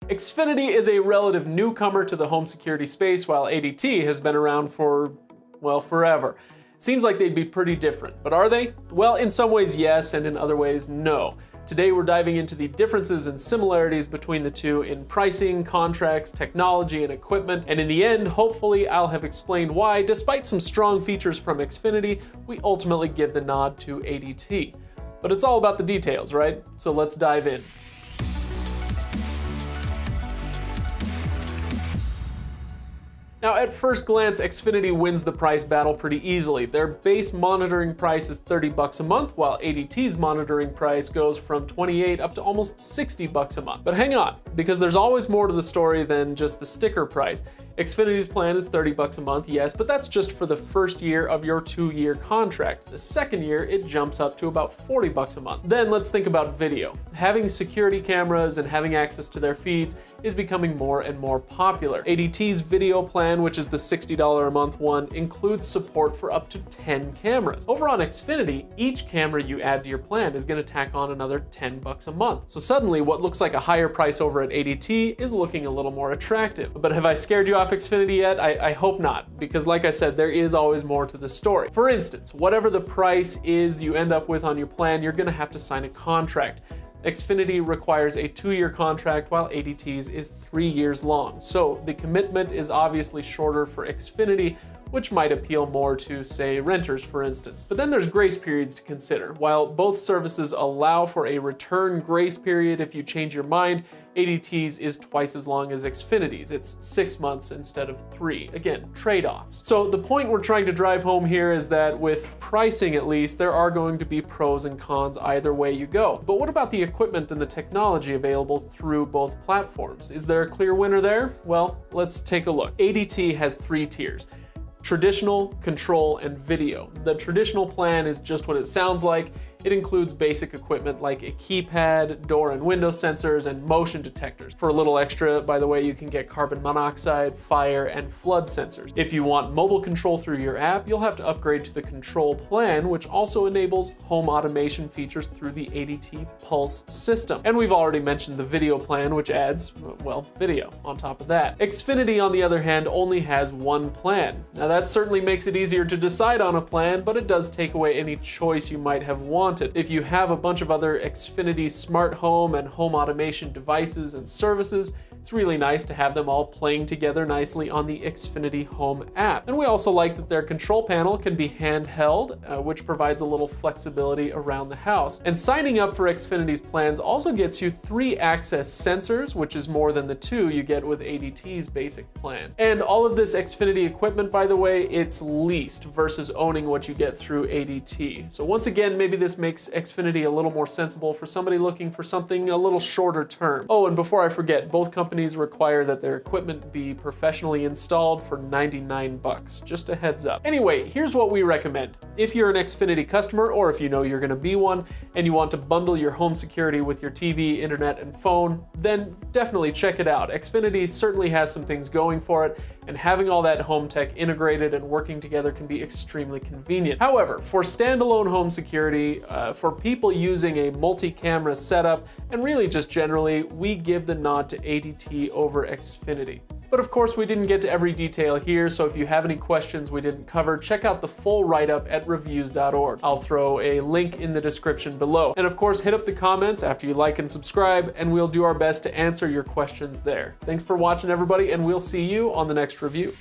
Xfinity is a relative newcomer to the home security space, while ADT has been around for, well, forever. Seems like they'd be pretty different, but are they? Well, in some ways yes, and in other ways no. Today we're diving into the differences and similarities between the two in pricing, contracts, technology, and equipment, and in the end, hopefully I'll have explained why, despite some strong features from Xfinity, we ultimately give the nod to ADT. But it's all about the details, right? So let's dive in. Now, at first glance, Xfinity wins the price battle pretty easily. Their base monitoring price is $30 a month, while ADT's monitoring price goes from $28 up to almost $60 a month. But hang on, because there's always more to the story than just the sticker price. Xfinity's plan is $30 a month, yes, but that's just for the first year of your 2-year contract. The second year, it jumps up to about $40 a month. Then let's think about video. Having security cameras and having access to their feeds is becoming more and more popular. ADT's video plan, which is the $60 a month one, includes support for up to 10 cameras. Over on Xfinity, each camera you add to your plan is going to tack on another $10 a month. So suddenly, what looks like a higher price over at ADT is looking a little more attractive. But have I scared you off Xfinity yet? I hope not, because like I said, there is always more to the story. For instance, whatever the price is you end up with on your plan, you're going to have to sign a contract. Xfinity requires a 2-year contract, while ADT's is 3 years long. So the commitment is obviously shorter for Xfinity, which might appeal more to, say, renters, for instance. But then there's grace periods to consider. While both services allow for a return grace period if you change your mind, ADT's is twice as long as Xfinity's. It's 6 months instead of 3. Again, trade-offs. So the point we're trying to drive home here is that with pricing at least, there are going to be pros and cons either way you go. But what about the equipment and the technology available through both platforms? Is there a clear winner there? Well, let's take a look. ADT has 3 tiers. Traditional, control, and video. The traditional plan is just what it sounds like. It includes basic equipment like a keypad, door and window sensors, and motion detectors. For a little extra, by the way, you can get carbon monoxide, fire, and flood sensors. If you want mobile control through your app, you'll have to upgrade to the control plan, which also enables home automation features through the ADT Pulse system. And we've already mentioned the video plan, which adds, well, video on top of that. Xfinity, on the other hand, only has one plan. Now that certainly makes it easier to decide on a plan, but it does take away any choice you might have wanted. If you have a bunch of other Xfinity smart home and home automation devices and services, it's really nice to have them all playing together nicely on the Xfinity Home app. And we also like that their control panel can be handheld, which provides a little flexibility around the house. And signing up for Xfinity's plans also gets you 3 access sensors, which is more than the 2 you get with ADT's basic plan. And all of this Xfinity equipment, by the way, it's leased versus owning what you get through ADT. So once again, maybe this makes Xfinity a little more sensible for somebody looking for something a little shorter term. Oh, and before I forget, both companies require that their equipment be professionally installed for $99. Just a heads up. Anyway, here's what we recommend. If you're an Xfinity customer, or if you know you're gonna be one, and you want to bundle your home security with your TV, internet, and phone, then definitely check it out. Xfinity certainly has some things going for it, and having all that home tech integrated and working together can be extremely convenient. However, for standalone home security, for people using a multi-camera setup, and really just generally, we give the nod to ADT over Xfinity. But of course, we didn't get to every detail here, so if you have any questions we didn't cover, check out the full write-up at Reviews.org. I'll throw a link in the description below. And of course, hit up the comments after you like and subscribe, and we'll do our best to answer your questions there. Thanks for watching, everybody, and we'll see you on the next review.